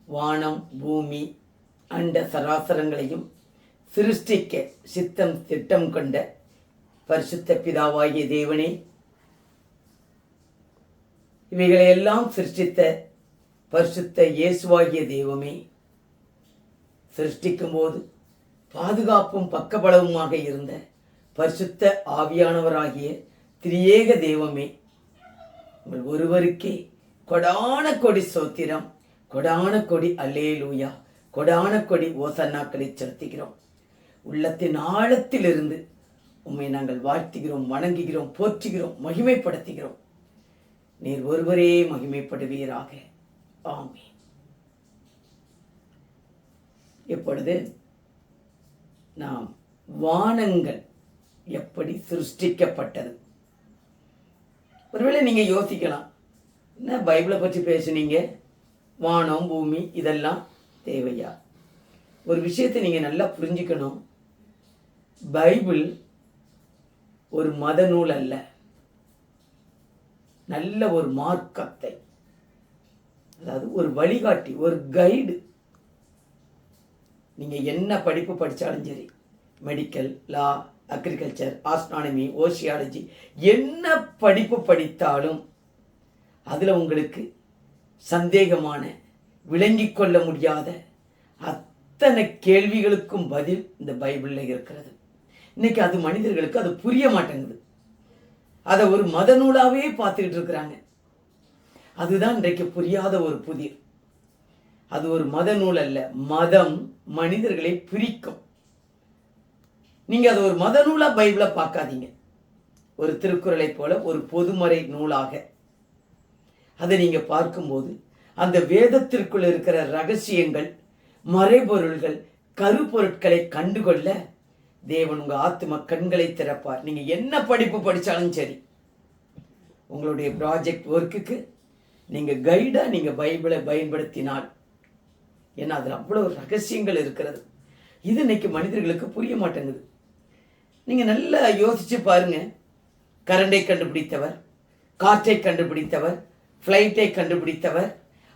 வானம் பூமி அண்ட சராசரங்களையும் சிருஷ்டிக்க திட்டம் கொண்ட பரிசுத்த பிதாவாகிய தேவனே, இவைகளையெல்லாம் சிருஷ்டித்த பரிசுத்த இயேசுவாகிய தெய்வமே, சிருஷ்டிக்கும் போது பாதுகாப்பும் பக்கபலவுமாக இருந்த பரிசுத்த ஆவியானவராகிய திரியேக தெய்வமே, உங்கள் ஒருவருக்கே கொடான கொடி சோத்திரம், கொடான கொடி அல்லேலூயா, கொடான கொடி ஓசன்னாக்களை செலுத்துகிறோம். உள்ளத்தின் ஆழத்திலிருந்து உம்மை நாங்கள் வாழ்த்துகிறோம், வணங்குகிறோம், போற்றுகிறோம், மகிமைப்படுத்துகிறோம். நீர் ஒருவரே மகிமைப்படுவீராக. ஆமென். இப்பொழுது நாம் வானங்கள் எப்படி சிருஷ்டிக்கப்பட்டது? ஒருவேளை நீங்க யோசிக்கலாம், என்ன பைபிளை பற்றி பேசுனீங்க, வானம் பூமி இதெல்லாம் தேவையா? ஒரு விஷயத்தை நீங்க நல்லா புரிஞ்சுக்கணும். பைபிள் ஒரு மத நூல் அல்ல, நல்ல ஒரு மார்க்கத்தை, அதாவது ஒரு வழிகாட்டி, ஒரு கைடு. நீங்க என்ன படிப்பு படித்தாலும் சரி, மெடிக்கல், லா, அக்ரிகல்ச்சர், ஆஸ்ட்ரானமி, ஓசியாலஜி, என்ன படிப்பு படித்தாலும் அதுல உங்களுக்கு சந்தேகமான, விளங்கி கொள்ள முடியாத அத்தனை கேள்விகளுக்கும் பதில் இந்த பைபிள்ல இருக்கிறது. இன்னைக்கு அது மனிதர்களுக்கு அது புரிய மாட்டேங்குது. அதை ஒரு மத நூலாவே பார்த்துக்கிட்டு இருக்கிறாங்க. அதுதான் இன்றைக்கு புரியாத ஒரு புதிர். அது ஒரு மத நூல் அல்ல. மதம் மனிதர்களை பிரிக்கும். நீங்க அது ஒரு மத நூலா பைபிளை பார்க்காதீங்க. ஒரு திருக்குறளை போல ஒரு பொதுமறை நூலாக அதை நீங்க பார்க்கும்போது அந்த வேதத்திற்குள் இருக்கிற ரகசியங்கள், மறைபொருள்கள், கருப்பொருட்களை கண்டுகொள்ள தேவன் உங்க ஆத்தும கண்களை திறப்பார். நீங்க என்ன படிப்பு படிச்சாலும் சரி, உங்களுடைய ப்ராஜெக்ட் ஒர்க்குக்கு நீங்க கைடா நீங்க பைபிளை பயன்படுத்தினால், ஏன்னா அதுல அவ்வளவு ரகசியங்கள் இருக்கிறது. இது இன்னைக்கு மனிதர்களுக்கு புரிய மாட்டேங்குது. நீங்க நல்லா யோசிச்சு பாருங்க. கரண்டை கண்டுபிடித்தவர், காற்றை கண்டுபிடித்தவர், பிளைட்டை கண்டுபிடித்தவர்,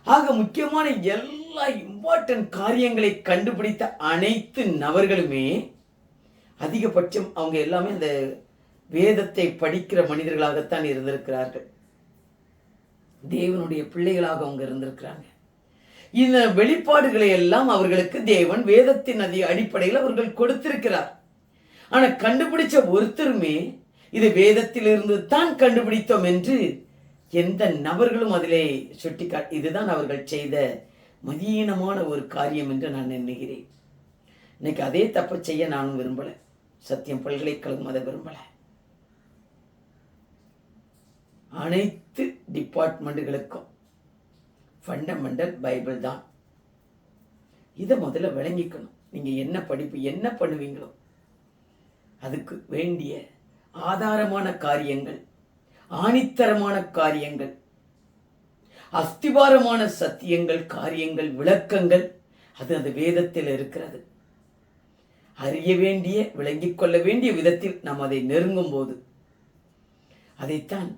ஆக முக்கியமான எல்லா இம்பார்ட்டன்ட் காரியங்களை கண்டுபிடித்த அனைத்து நபர்களுமே அதிகபட்சம் அவங்க எல்லாமே அந்த வேதத்தை படிக்கிற மனிதர்களாகத்தான் இருந்திருக்கிறார்கள். தேவனுடைய பிள்ளைகளாக அவங்க இருந்திருக்கிறாங்க. இந்த வெளிப்பாடுகளை எல்லாம் அவர்களுக்கு தேவன் வேதத்தின் அடிப்படையில் அவர்கள் கொடுத்திருக்கிறார். ஆனா கண்டுபிடிச்ச ஒருத்தருமே இது வேதத்திலிருந்து தான் கண்டுபிடித்தோம் என்று எந்த நபர்களும் அதிலே சுட்டிக்காட்டி, இதுதான் அவர்கள் செய்த மதியீனமான ஒரு காரியம் என்று நான் எண்ணுகிறேன். இன்னைக்கு அதே தப்பை செய்ய நானும் விரும்பல. சத்தியம் பல்கலைக்கழகம் அதை விரும்பல. அனைத்து டிபார்ட்மெண்ட்டுகளுக்கும் ஃபண்டமெண்டல் பைபிள் தான். இதை முதல்ல விளங்கிக்கணும். நீங்க என்ன படிப்பு என்ன பண்ணுவீங்களோ அதுக்கு வேண்டிய ஆதாரமான காரியங்கள், ஆணித்தரமான காரியங்கள், அஸ்திவாரமான சத்தியங்கள், காரியங்கள், விளக்கங்கள் அது அந்த வேதத்தில் இருக்கிறது. அறிய வேண்டிய, விளங்கிக் கொள்ள வேண்டிய விதத்தில் நாம் அதை நெருங்கும் போது அதைத்தான்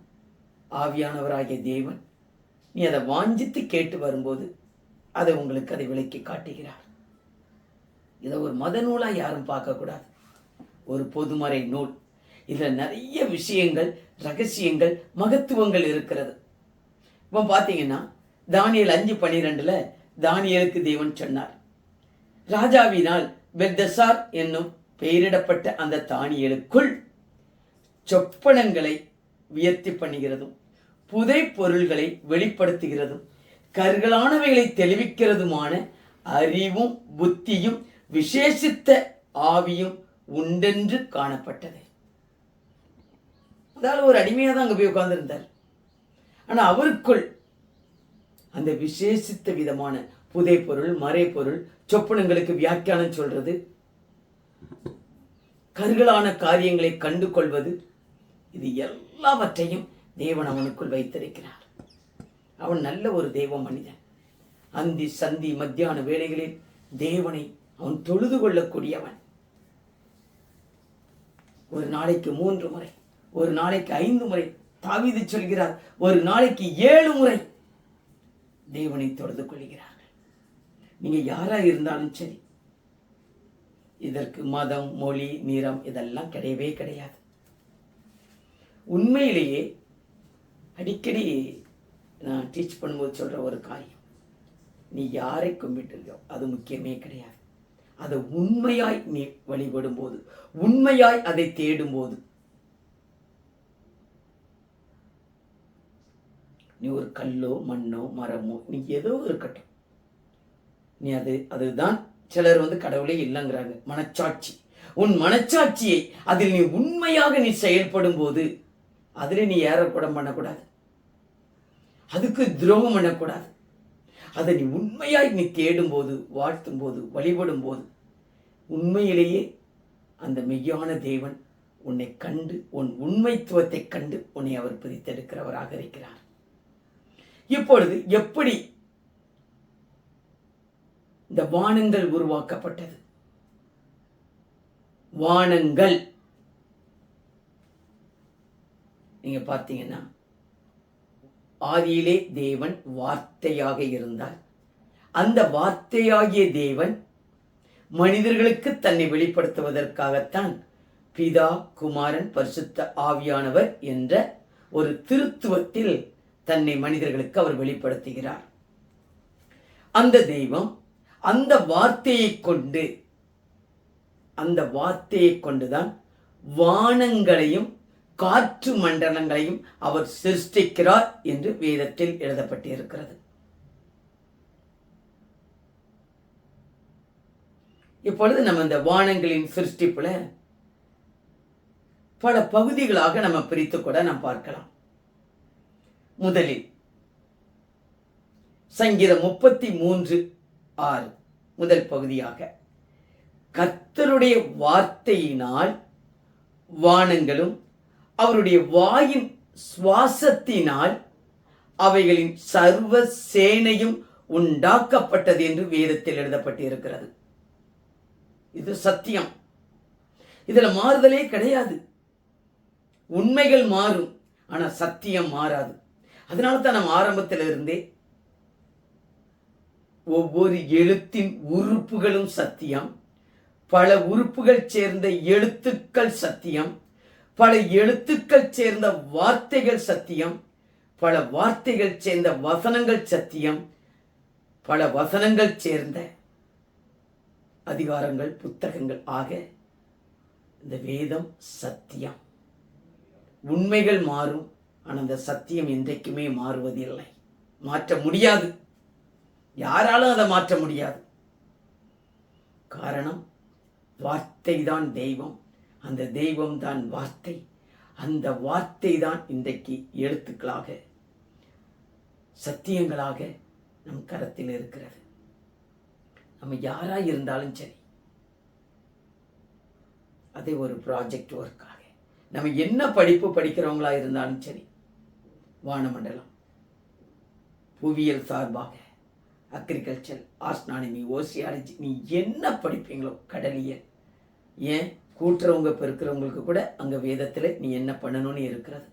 ஆவியானவராகிய தேவன் நீ அதை வாஞ்சித்து கேட்டு வரும்போது அதை உங்களுக்கு அதை விளக்கி காட்டுகிறார். இதை ஒரு மத நூலா யாரும் பார்க்கக்கூடாது. ஒரு பொதுமறை நூல். இதுல நிறைய விஷயங்கள், ரகசியங்கள், மகத்துவங்கள் இருக்கிறது. இப்போ பார்த்தீங்கன்னா தானியேல் 5:12 தானியேலுக்கு தேவன் சொன்னார், ராஜாவினால் பெல்தசார் என்னும் பெயரிடப்பட்ட அந்த தானியேலுக்குள் சொப்பனங்களை வியர்த்தி பண்ணுகிறதும் புதை பொருள்களை வெளிப்படுத்துகிறதும் கர்களானவைகளை தெளிவிக்கிறதுமான அறிவும் புத்தியும் விசேஷித்த ஆவியும் உண்டென்று காணப்பட்டது. அதாவது ஒரு அடிமையா தான் அங்க போய் உட்கார்ந்திருந்தார். ஆனா அவருக்குள் அந்த விசேஷித்த விதமான புதை பொருள், மறைப்பொருள், சொப்பனங்களுக்கு வியாக்கியானம் சொல்றது, கருகலான காரியங்களை கண்டு கொள்வது, இது எல்லாவற்றையும் தேவன் அவனுக்குள் வைத்திருக்கிறார். அவன் நல்ல ஒரு தேவ மனிதன். அந்தி சந்தி மத்தியான வேளைகளில் தேவனை அவன் தொழுது கொள்ளக்கூடியவன். ஒரு நாளைக்கு 3 முறை, ஒரு நாளைக்கு 5 முறை, தாவீது சொல்கிறார் ஒரு நாளைக்கு 7 முறை தேவனை தொழுது கொள்கிறார்கள். நீங்கள் யாராக இருந்தாலும் சரி, இதற்கு மதம், மொழி, நிறம் இதெல்லாம் கிடையவே கிடையாது. உண்மையிலேயே அடிக்கடி நான் டீச் பண்ணும்போது சொல்கிற ஒரு காரியம், நீ யாரை கும்பிட்டுலையோ அது முக்கியமே கிடையாது. அதை உண்மையாய் நீ வழிபடும் போது, உண்மையாய் அதை தேடும் போது, நீ ஒரு கல்லோ மண்ணோ மரமோ நீ ஏதோ இருக்கட்டும், நீ அதுதான் சிலர் கடவுளே இல்லைங்கிறாங்க. மனச்சாட்சி, உன் மனச்சாட்சியை அதில் நீ உண்மையாக நீ செயல்படும் போது அதில் நீ ஏறக்கூடம் பண்ணக்கூடாது, அதுக்கு துரோகம் பண்ணக்கூடாது. அதை நீ உண்மையாய் நீ தேடும் போது, வாழ்த்தும் போது, வழிபடும் போது, உண்மையிலேயே அந்த மெய்யான தேவன் உன்னை கண்டு, உன் உண்மைத்துவத்தை கண்டு உன்னை அவர் பிரித்தெடுக்கிறவராக இருக்கிறார். இப்பொழுது எப்படி இந்த வானங்கள் உருவாக்கப்பட்டது? வானங்கள் நீங்க பார்த்தீங்கன்னா, ஆதியிலே தேவன் வார்த்தையாக இருந்தார். அந்த வார்த்தையாகிய தேவன் மனிதர்களுக்கு தன்னை வெளிப்படுத்துவதற்காகத்தான் பிதா, குமாரன், பரிசுத்த ஆவியானவர் என்ற ஒரு திருத்துவத்தில் தன்னை மனிதர்களுக்கு அவர் வெளிப்படுத்துகிறார். அந்த தெய்வம் அந்த வார்த்தையை கொண்டுதான் வானங்களையும் காற்று மண்டலங்களையும் அவர் சிருஷ்டிக்கிறார் என்று வேதத்தில் எழுதப்பட்டிருக்கிறது. இப்பொழுது நம்ம இந்த வானங்களின் சிருஷ்டிப்புல பல பகுதிகளாக நம்ம பிரித்து கூட நாம் பார்க்கலாம். முதலில் சங்கீதம் 33:6 முதல் பகுதியாக, கர்த்தருடைய வார்த்தையினால் வானங்களும் அவருடைய வாயின் சுவாசத்தினால் அவைகளின் சர்வ சேனையும் உண்டாக்கப்பட்டது என்று வேதத்தில் எழுதப்பட்டிருக்கிறது. இது சத்தியம், இதுல மாறுதலே கிடையாது. உண்மைகள் மாறும், ஆனா சத்தியம் மாறாது. அதனால தான் நம்ம ஆரம்பத்திலிருந்தே ஒவ்வொரு எழுத்தின் உறுப்புகளும் சத்தியம், பல உறுப்புகள் சேர்ந்த எழுத்துக்கள் சத்தியம், பல எழுத்துக்கள் சேர்ந்த வார்த்தைகள் சத்தியம், பல வார்த்தைகள் சேர்ந்த வசனங்கள் சத்தியம், பல வசனங்கள் சேர்ந்த அதிகாரங்கள், புத்தகங்கள் ஆக இந்த வேதம் சத்தியம். உண்மைகள் மாறும், ஆனால் அந்த சத்தியம் என்றைக்குமே மாறுவதில்லை, மாற்ற முடியாது. யாராலும் அதை மாற்ற முடியாது. காரணம், வார்த்தை தான் தெய்வம், அந்த தெய்வம் தான் வார்த்தை, அந்த வார்த்தை தான் இன்றைக்கு எழுத்துக்களாக, சத்தியங்களாக நம் கரத்தில் இருக்கிறது. நம்ம யாரா இருந்தாலும் சரி, அதே ஒரு ப்ராஜெக்ட் ஒர்க்காக, நம்ம என்ன படிப்பு படிக்கிறவங்களா இருந்தாலும் சரி, வானமண்டலம், புவியியல் சார்பாக, அக்ரிகல்ச்சர், ஆஸ்ட்ரானமி, ஓசியாலஜி, நீ என்ன படிப்பீங்களோ, கடலியல், ஏன் கூட்டுறவங்க பெருக்கிறவங்களுக்கு கூட அங்கே வேதத்தில் நீ என்ன பண்ணணும்னு இருக்கிறது.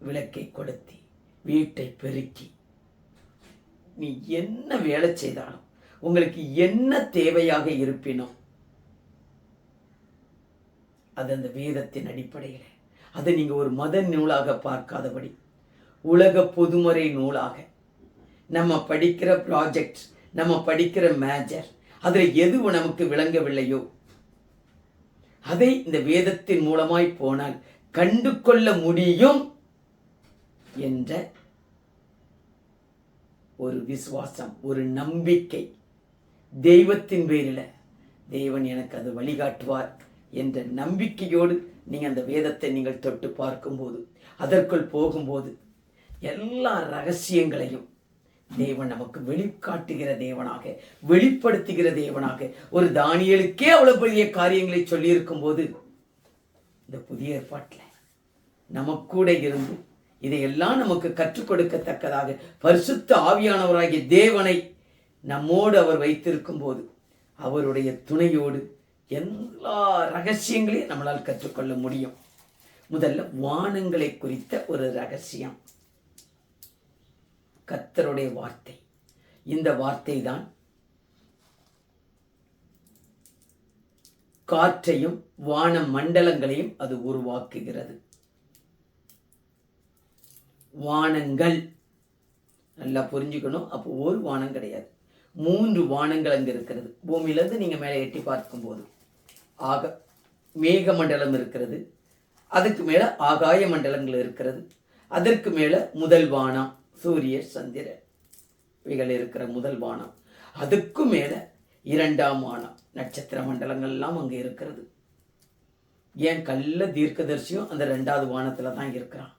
விளக்கை கொளுத்தி, வீட்டை பெருக்கி, நீ என்ன வேலை செய்தாலும், உங்களுக்கு என்ன தேவையாக இருப்பினோ அது அந்த வேதத்தின் அடிப்படையில், அதை நீங்க ஒரு மத நூலாக பார்க்காதபடி உலக பொதுமறை நூலாக, நம்ம படிக்கிற ப்ராஜெக்ட், நம்ம படிக்கிற மேஜர், அதில் எது நமக்கு விளங்கவில்லையோ அதை இந்த வேதத்தின் மூலமாய் போனால் கண்டு கொள்ள முடியும் என்ற ஒரு விசுவாசம், ஒரு நம்பிக்கை, தெய்வத்தின் பேரில் தேவன் எனக்கு அது வழிகாட்டுவார் என்ற நம்பிக்கையோடு நீங்கள் அந்த வேதத்தை நீங்கள் தொட்டு பார்க்கும்போது, அதற்குள் போகும்போது, எல்லா ரகசியங்களையும் தேவன் நமக்கு வெளிக்காட்டுகிற தேவனாக, வெளிப்படுத்துகிற தேவனாக, ஒரு தானியேலுக்கே அவ்வளவு பெரிய காரியங்களை சொல்லியிருக்கும் போது, இந்த புதிய ஏற்பாட்டில் நமக்கூட இருந்து இதையெல்லாம் நமக்கு கற்றுக் கொடுக்கத்தக்கதாக பரிசுத்த ஆவியானவராகிய தேவனை நம்மோடு அவர் வைத்திருக்கும் போது, அவருடைய துணையோடு எல்லா ரகசியங்களையும் நம்மளால் கற்றுக்கொள்ள முடியும். முதல்ல வானங்களை குறித்த ஒரு ரகசியம், கர்த்தருடைய வார்த்தை. இந்த வார்த்தை தான் காற்றையும் வான மண்டலங்களையும் அது உருவாக்குகிறது. வானங்கள் நல்லா புரிஞ்சுக்கணும். அப்போ ஒரு வானம் கிடையாது, 3 வானங்கள் அங்கே இருக்கிறது. பூமியிலேருந்து நீங்கள் மேலே எட்டி பார்க்கும்போது மேக மண்டலம் இருக்கிறது, அதுக்கு மேலே ஆகாய மண்டலங்கள் இருக்கிறது, அதற்கு மேலே முதல் வானம் சூரிய சந்திரன் இவைகள் இருக்கிற முதல் வானம், அதுக்கு மேலே 2ஆம் வானம் நட்சத்திர மண்டலங்கள்லாம் அங்கே இருக்கிறது. ஏன் கள்ள தீர்க்கதரிசியும் அந்த 2வது வானத்தில் தான் இருக்கிறான்.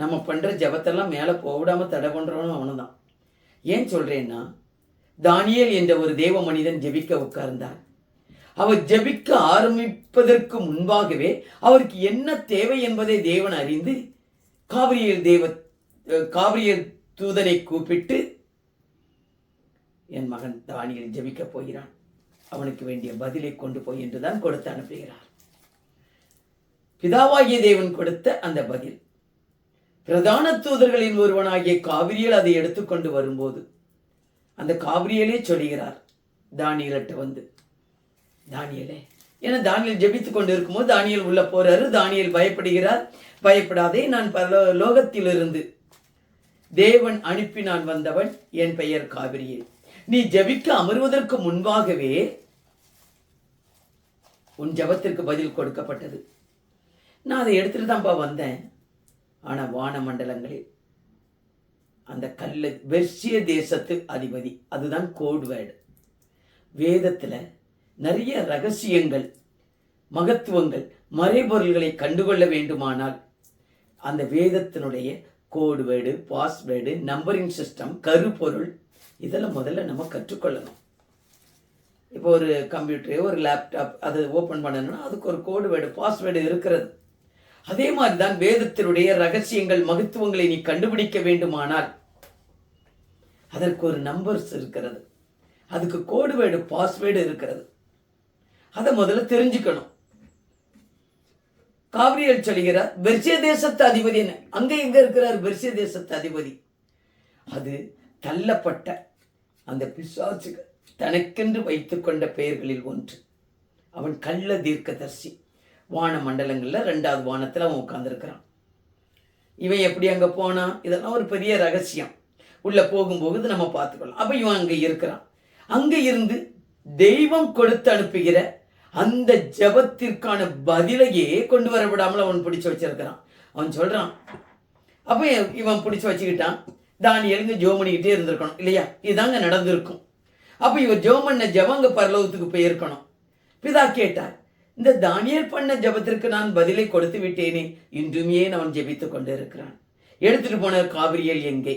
நம்ம பண்ணுற ஜபத்தெல்லாம் மேலே போடாமல் தடை பண்ணுறவனும் அவனு தான். ஏன் சொல்கிறேன்னா, தானியேல் என்ற ஒரு தேவ மனிதன் ஜெபிக்க உட்கார்ந்தார். அவர் ஜெபிக்க ஆரம்பிப்பதற்கு முன்பாகவே அவருக்கு என்ன தேவை என்பதை தேவன் அறிந்து காபிரியேல் தூதனை கூப்பிட்டு, என் மகன் தானியேல் ஜெபிக்க போகிறான், அவனுக்கு வேண்டிய பதிலை கொண்டு போய் என்றுதான் கொடுத்து அனுப்புகிறார். பிதாவாகிய தேவன் கொடுத்த அந்த பதில், பிரதான தூதர்களின் ஒருவனாகிய காபிரியேல் அதை எடுத்துக்கொண்டு வரும்போது அந்த காபிரியேலே சொல்கிறார் தானியேல்கிட்ட வந்து, தானியேலே, ஏன்னா தானியேல் ஜெபித்து கொண்டு இருக்கும்போது தானியேல் உள்ள போறாரு. தானியேல் பயப்படுகிறார். பயப்படாதே, நான் லோகத்திலிருந்து தேவன் அனுப்பி நான் வந்தவன், என் பெயர் காபிரியேல். நீ ஜெபிக்க அமர்வதற்கு முன்பாகவே உன் ஜெபத்திற்கு பதில் கொடுக்கப்பட்டது. நான் அதை எடுத்துட்டு தான்ப்பா வந்தேன். ஆனால் வான மண்டலங்களில் அந்த பெர்சிய தேசத்து அதிபதி, அதுதான் கோட்வேர்டு. வேதத்தில் நிறைய ரகசியங்கள், மகத்துவங்கள், மறைபொருள்களை கண்டுகொள்ள வேண்டுமானால் அந்த வேதத்தினுடைய கோட்வேர்டு, பாஸ்வேர்டு, நம்பரிங் சிஸ்டம், கருப்பொருள், இதெல்லாம் முதல்ல நம்ம கற்றுக்கொள்ளணும். இப்போ ஒரு கம்ப்யூட்டர், ஒரு லேப்டாப் அது ஓப்பன் பண்ணணும்னா அதுக்கு ஒரு கோட்வேர்டு, பாஸ்வேர்டு இருக்கிறது. அதே மாதிரி தான் வேதத்தினுடைய ரகசியங்கள், மகத்துவங்களை நீ கண்டுபிடிக்க வேண்டுமானால் அதற்கு ஒரு நம்பர்ஸ் இருக்கிறது, அதுக்கு கோட்வேர்டு, பாஸ்வேர்டு இருக்கிறது. அதை முதல்ல தெரிஞ்சுக்கணும். காபிரியேல் சொல்கிறார், பெர்சிய தேசத்து அதிபதி. என்ன அங்க எங்க இருக்கிறார் பெர்சிய தேசத்து அதிபதி? அது தள்ளப்பட்ட அந்த பிசாசுகள் தனக்கென்று வைத்துக் கொண்ட பெயர்களில் ஒன்று. அவன் கள்ள தீர்க்கதரிசி. வான மண்டலங்களில் 2வது வானத்தில் அவன் உட்கார்ந்துருக்கிறான். இவன் எப்படி அங்கே போனான்? இதெல்லாம் ஒரு பெரிய ரகசியம். உள்ளே போகும்போது நம்ம பார்த்துக்கலாம். அப்போ இவன் அங்கே இருக்கிறான். அங்கே இருந்து தெய்வம் கொடுத்து அனுப்புகிற அந்த ஜபத்திற்கான பதிலையே கொண்டு வர விடாமல் அவன் பிடிச்சு வச்சிருக்கிறான். அவன் சொல்கிறான். அப்போ இவன் பிடிச்சி வச்சுக்கிட்டான். தானியேல் ஜெபம் பண்ணிக்கிட்டே இருந்திருக்கணும் இல்லையா? இதுதாங்க நடந்திருக்கும். அப்போ இவன் ஜெபம் பண்ண ஜபங்க பரலோகத்துக்கு போயிருக்கணும். பிதா கேட்டார், இந்த தானியேல் பண்ண ஜபத்திற்கு நான் பதிலை கொடுத்து விட்டேனே, இன்றுமே அவன் ஜெபித்து கொண்டு இருக்கிறான். எடுத்துட்டு போன காபிரியேல் எங்கே?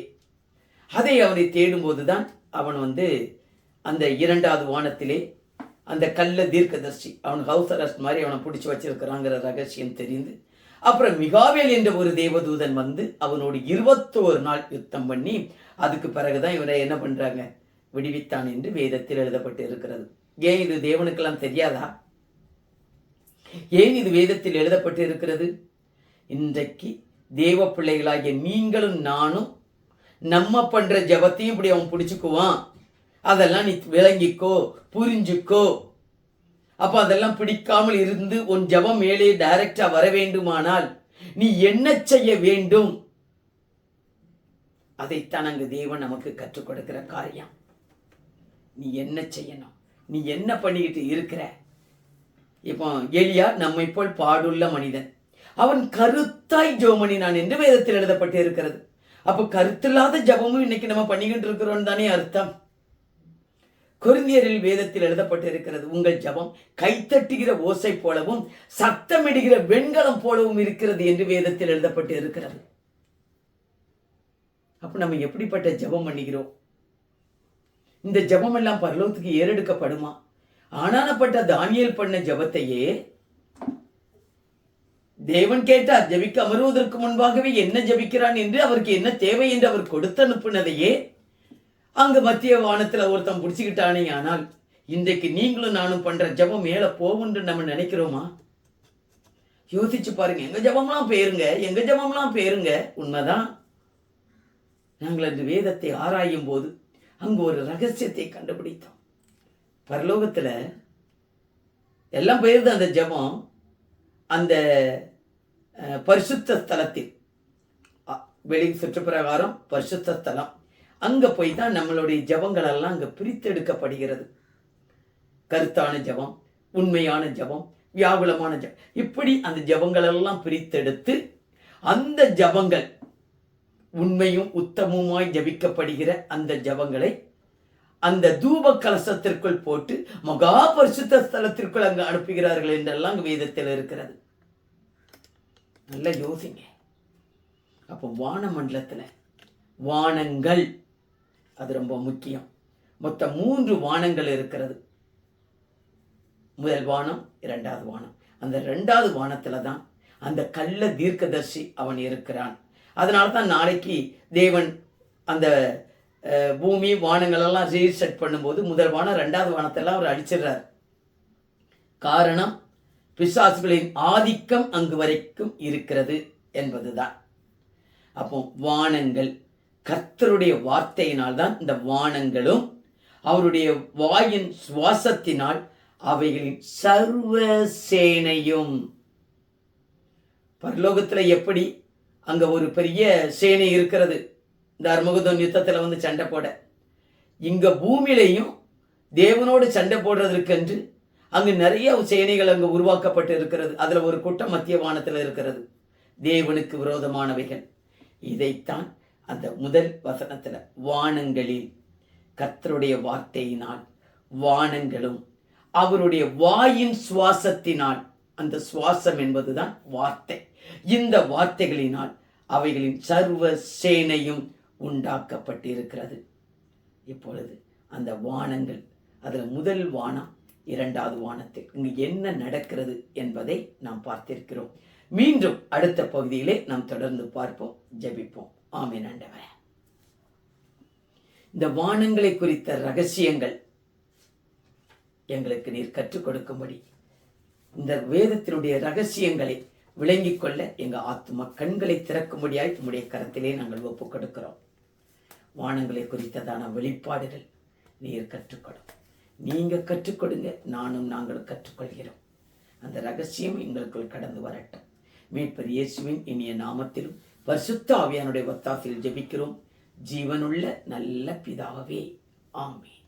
அதை அவனை தேடும்போது தான் அவன் அந்த 2வது வானத்திலே அந்த கள்ள தீர்க்கதர்சி, அவன் ஹவுஸ் அரெஸ்ட் மாதிரி அவனை பிடிச்சி வச்சிருக்கிறாங்கிற ரகசியம் தெரிந்து, அப்புறம் மிகாவேல் என்ற ஒரு தேவதூதன் அவனோடு 21 நாள் யுத்தம் பண்ணி, அதுக்கு பிறகுதான் இவனை என்ன பண்றாங்க, விடுவித்தான் என்று வேதத்தில் எழுதப்பட்டு இருக்கிறது. ஏன் இது தேவனுக்கெல்லாம் தெரியாதா? ஏன் இது வேதத்தில் எழுதப்பட்டு இருக்கிறது? இன்றைக்கு தேவ பிள்ளைகளாகிய நீங்களும் நானும் நம்ம பண்ற ஜபத்தையும் இப்படி அவன் பிடிச்சுக்குவான். அதெல்லாம் நீ விளங்கிக்கோ, புரிஞ்சுக்கோ. அப்ப அதெல்லாம் பிடிக்காமல் இருந்து உன் ஜபம் மேலே டைரக்டா வர வேண்டுமானால் நீ என்ன செய்ய வேண்டும்? அதைத்தான் அங்கு தேவன் நமக்கு கற்றுக் கொடுக்கிற காரியம். நீ என்ன செய்யணும், நீ என்ன பண்ணிக்கிட்டு இருக்கிற? இப்போ எலியா நம்மை போல் பாடுள்ள மனிதன். அவன் கருத்தாய் ஜெபம் பண்ணினான் என்று வேதத்தில் எழுதப்பட்டு இருக்கிறது. அப்ப கருத்தில்லாத ஜபமும் இன்னைக்கு நம்ம பண்ணிக்கிட்டு இருக்கிறோம் தானே அர்த்தம். கொரிந்தியரில் வேதத்தில் எழுதப்பட்டு இருக்கிறது, உங்கள் ஜபம் கைத்தட்டுகிற ஓசை போலவும் சத்தமிடுகிற வெண்கலம் போலவும் இருக்கிறது என்று வேதத்தில் எழுதப்பட்டு இருக்கிறது. அப்ப நம்ம எப்படிப்பட்ட ஜபம் பண்ணுகிறோம்? இந்த ஜபம் எல்லாம் பரலோகத்துக்கு ஏறெடுக்கப்படுமா? ஆனானப்பட்ட தானியேல் பண்ண ஜபத்தையே தேவன் கேட்டார். ஜபிக்க அமருவதற்கு முன்பாகவே என்ன ஜபிக்கிறான் என்று, அவருக்கு என்ன தேவை என்று அவர் கொடுத்து அனுப்புனதையே அங்கு மத்திய வானத்தில் ஒருத்தன் பிடிச்சுக்கிட்டானே. ஆனால் இன்றைக்கு நீங்களும் நானும் பண்ற ஜபம் மேல போகும்னு நம்ம நினைக்கிறோமா? யோசிச்சு பாருங்க. எங்க ஜபம்லாம் பேருங்க, எங்க ஜபம்லாம் பேருங்க. உண்மைதான். நாங்கள் அந்த வேதத்தை ஆராயும் போது அங்கு ஒரு ரகசியத்தை கண்டுபிடித்தோம். பரலோகத்தில் எல்லாம் போயிருது அந்த ஜெபம். அந்த பரிசுத்த ஸ்தலத்தில் வெளி சுற்றுப்பிரகாரம் பரிசுத்த ஸ்தலம், அங்கே போய் தான் நம்மளுடைய ஜெபங்கள் எல்லாம் அங்கே பிரித்தெடுக்கப்படுகிறது. கருத்தான ஜெபம், உண்மையான ஜெபம், வியாகுலமான ஜெபம், இப்படி அந்த ஜெபங்கள் எல்லாம் பிரித்தெடுத்து அந்த ஜெபங்கள் உண்மையும் உத்தமுமாய் ஜபிக்கப்படுகிற அந்த ஜபங்களை அந்த தூப கலசத்திற்குள் போட்டு மகா பரிசுத்த ஸ்தலத்திற்குள் அங்கு அனுப்புகிறார்கள் என்றெல்லாம் வேதத்தில் இருக்கிறது. நல்லா யோசிங்க. அப்போ வானமண்டலத்தில் வானங்கள் அது ரொம்ப முக்கியம். மொத்தம் 3 வானங்கள் இருக்கிறது. முதல் வானம், 2வது வானம். அந்த 2வது வானத்துல தான் அந்த கள்ள தீர்க்கதர்சி அவன் இருக்கிறான். அதனால தான் நாளைக்கு தேவன் அந்த பூமி வானங்கள் எல்லாம் ரீசெட் பண்ணும்போது முதல் வானம் 2வது வானத்தெல்லாம் அவர் அழிச்சிடுறார். காரணம், பிசாசுகளின் ஆதிக்கம் அங்கு வரைக்கும் இருக்கிறது என்பதுதான். அப்போ வானங்கள் கர்த்தருடைய வார்த்தையினால் தான் இந்த வானங்களும் அவருடைய வாயின் சுவாசத்தினால் அவைகளின் சர்வ சேனையும். பரலோகத்தில் எப்படி அங்க ஒரு பெரிய சேனை இருக்கிறது இந்த அர்மகுதோன் யுத்தத்தில் வந்து சண்டை போட, இங்க பூமியிலையும் தேவனோடு சண்டை போடுறதற்கென்று அங்கு நிறைய சேனைகள் அங்கு உருவாக்கப்பட்டு இருக்கிறது. அதுல ஒரு கூட்டம் மத்திய வானத்தில் இருக்கிறது, தேவனுக்கு விரோதமானவைகள். இதைத்தான் அந்த முதல் வசனத்துல வானங்களில் கர்த்தருடைய வார்த்தையினால் வானங்களும் அவருடைய வாயின் சுவாசத்தினால், அந்த சுவாசம் என்பதுதான் வார்த்தை, இந்த வார்த்தைகளினால் அவைகளின் சர்வ சேனையும் உண்டாக்கப்பட்டிருக்கிறது. இப்பொழுது அந்த வானங்கள், அதில் முதல் வானம் 2வது வானத்தில் இங்கு என்ன நடக்கிறது என்பதை நாம் பார்த்திருக்கிறோம். மீண்டும் அடுத்த பகுதியிலே நாம் தொடர்ந்து பார்ப்போம், ஜெபிப்போம். ஆமென். ஆண்டவரே, இந்த வானங்களை குறித்த ரகசியங்கள் எங்களுக்கு நீர் கற்றுக் கொடுக்கும்படி, இந்த வேதத்தினுடைய ரகசியங்களை விளங்கிக் கொள்ள எங்க ஆத்மா கண்களை திறக்கும்படியாய் உம்முடைய கரத்திலே நாங்கள் ஒப்புக் கொடுக்கிறோம். வானங்களை குறித்ததான வெளிப்பாடுகள் நீர் கற்றுக்கொடும். நீங்க கற்றுக் கொடுங்க, நாங்களும் கற்றுக்கொள்கிறோம். அந்த ரகசியம் எங்களுக்குள் கடந்து வரட்டும். மீட்பர் இயேசுவின் இனிய நாமத்திலும் பரிசுத்த ஆவியானுடைய ஒத்தாசையில் ஜெபிக்கிறோம், ஜீவனுள்ள நல்ல பிதாவே. ஆமென்.